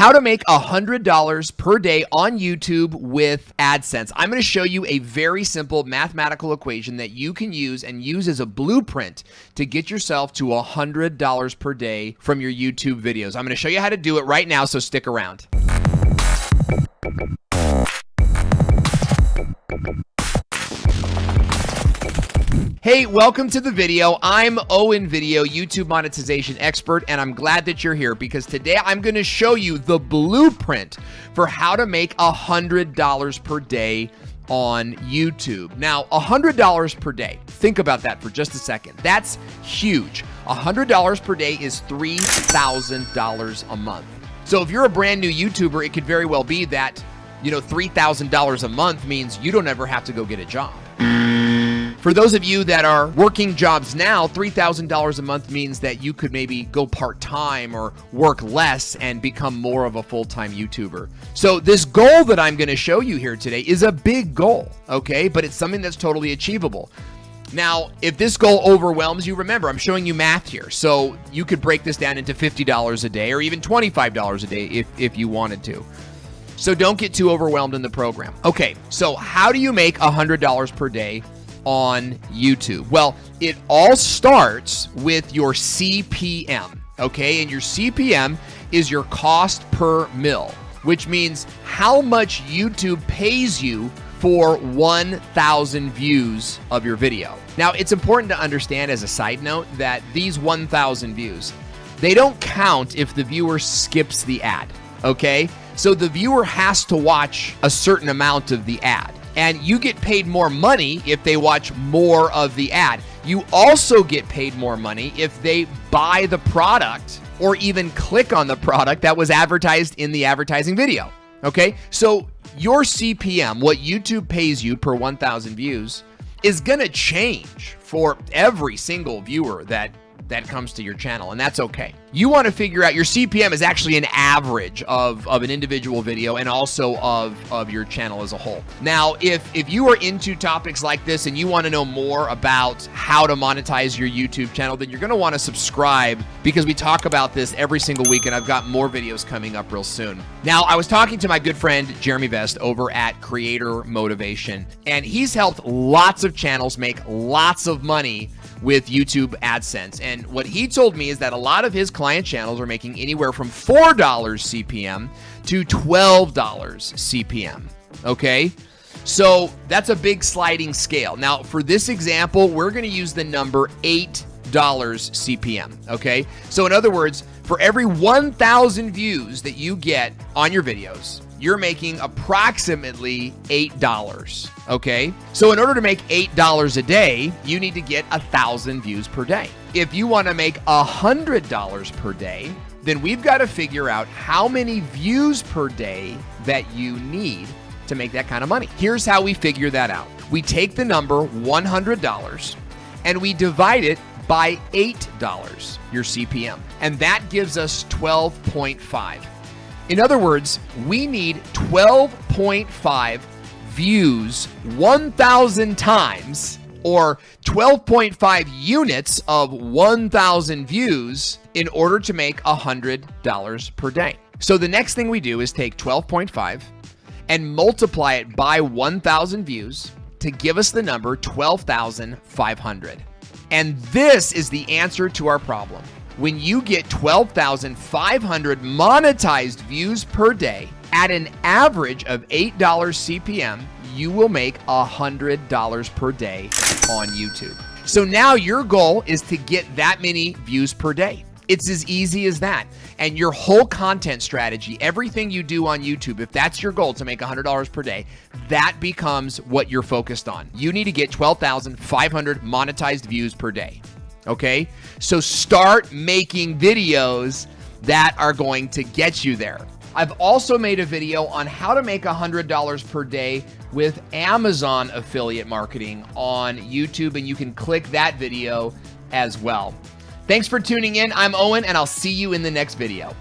How to make $100 per day on YouTube with AdSense. I'm going to show you a very simple mathematical equation that you can use as a blueprint to get yourself to $100 per day from your YouTube videos. I'm going to show you how to do it right now, so stick around. Hey, welcome to the video. I'm Owen Video, YouTube monetization expert, and I'm glad that you're here because today I'm going to show you the blueprint for how to make $100 per day on YouTube. Now, $100 per day. Think about that for just a second. That's huge. $100 per day is $3,000 a month. So if you're a brand new YouTuber, it could very well be that, $3,000 a month means you don't ever have to go get a job. For those of you that are working jobs now, $3,000 a month means that you could maybe go part-time or work less and become more of a full-time YouTuber. So this goal that I'm going to show you here today is a big goal, okay? But it's something that's totally achievable. Now, if this goal overwhelms you, remember, I'm showing you math here. So you could break this down into $50 a day or even $25 a day if you wanted to. So don't get too overwhelmed in the program. Okay, so how do you make $100 per day on YouTube? Well, it all starts with your CPM, okay? And your CPM is your cost per mil, which means how much YouTube pays you for 1,000 views of your video. Now, it's important to understand as a side note that these 1,000 views, they don't count if the viewer skips the ad, okay? So the viewer has to watch a certain amount of the ad. And you get paid more money if they watch more of the ad. You also get paid more money if they buy the product or even click on the product that was advertised in the advertising video. Okay, so your CPM, what YouTube pays you per 1,000 views, is gonna change for every single viewer that comes to your channel, and that's okay. You want to figure out your CPM is actually an average of an individual video and also of your channel as a whole. Now, if you are into topics like this and you want to know more about how to monetize your YouTube channel, then you're going to want to subscribe because we talk about this every single week, and I've got more videos coming up real soon. Now, I was talking to my good friend Jeremy Vest over at Creator Motivation, and he's helped lots of channels make lots of money with YouTube AdSense. And what he told me is that a lot of his client channels are making anywhere from $4 CPM to $12 CPM, okay? So that's a big sliding scale. Now, for this example, we're gonna use the number $8 CPM, okay? So in other words, for every 1,000 views that you get on your videos, you're making approximately $8, okay? So in order to make $8 a day, you need to get 1,000 views per day. If you wanna make $100 per day, then we've gotta figure out how many views per day that you need to make that kind of money. Here's how we figure that out. We take the number $100 and we divide it by $8, your CPM, and that gives us 12.5. In other words, we need 12.5 views 1,000 times, or 12.5 units of 1,000 views in order to make $100 per day. So the next thing we do is take 12.5 and multiply it by 1,000 views to give us the number 12,500. And this is the answer to our problem. When you get 12,500 monetized views per day at an average of $8 CPM, you will make $100 per day on YouTube. So now your goal is to get that many views per day. It's as easy as that. And your whole content strategy, everything you do on YouTube, if that's your goal to make $100 per day, that becomes what you're focused on. You need to get 12,500 monetized views per day. Okay, so start making videos that are going to get you there. I've also made a video on how to make $100 per day with Amazon affiliate marketing on YouTube, and you can click that video as well. Thanks for tuning in. I'm Owen, and I'll see you in the next video.